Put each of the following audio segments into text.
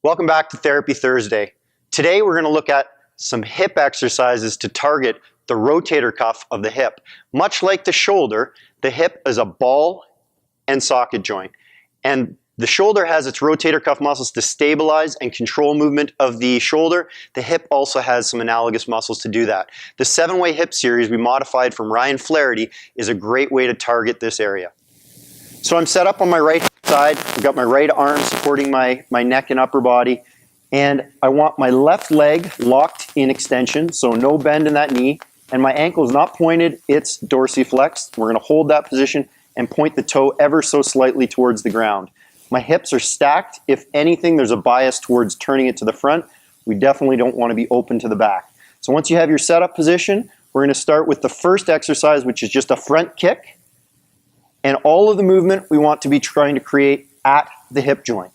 Welcome back to Therapy Thursday. Today we're going to look at some hip exercises to target the rotator cuff of the hip. Much like the shoulder, the hip is a ball and socket joint. And the shoulder has its rotator cuff muscles to stabilize and control movement of the shoulder. The hip also has some analogous muscles to do that. The 7-way hip series we modified from Ryan Flaherty is a great way to target this area. So I'm set up on my right side. I've got my right arm supporting my neck and upper body. And I want my left leg locked in extension, so no bend in that knee. And my ankle is not pointed, it's dorsiflexed. We're going to hold that position and point the toe ever so slightly towards the ground. My hips are stacked. If anything, there's a bias towards turning it to the front. We definitely don't want to be open to the back. So once you have your setup position, we're going to start with the first exercise, which is just a front kick. And all of the movement we want to be trying to create at the hip joint.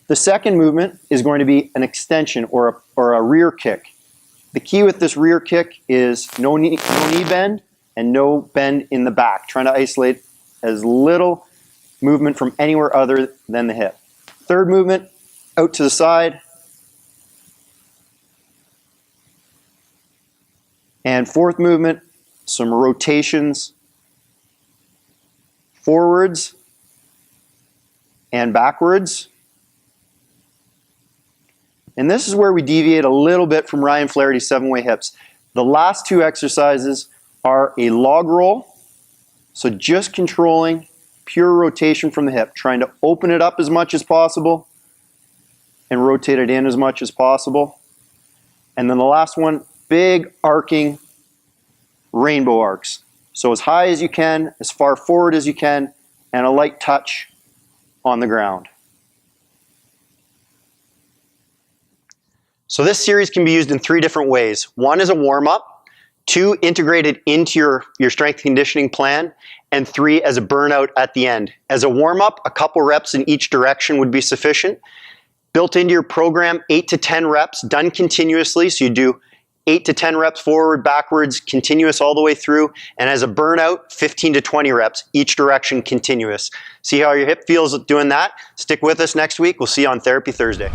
The second movement is going to be an extension or a rear kick. The key with this rear kick is no knee bend and no bend in the back. Trying to isolate as little movement from anywhere other than the hip. Third movement, out to the side. And fourth movement, some rotations forwards and backwards. And this is where we deviate a little bit from Ryan Flaherty's 7-way hips. The last two exercises are a log roll, so just controlling pure rotation from the hip, trying to open it up as much as possible and rotate it in as much as possible. And then the last one, big arcing rainbow arcs. So as high as you can, as far forward as you can, and a light touch on the ground. So this series can be used in 3 different ways. 1 is a warm-up, 2 integrated into your strength conditioning plan, and 3 as a burnout at the end. As a warm-up, a couple reps in each direction would be sufficient. Built into your program, 8 to 10 reps, done continuously, so you do 8 to 10 reps forward, backwards, continuous all the way through. And as a burnout, 15 to 20 reps, each direction continuous. See how your hip feels doing that? Stick with us next week. We'll see you on Therapy Thursday.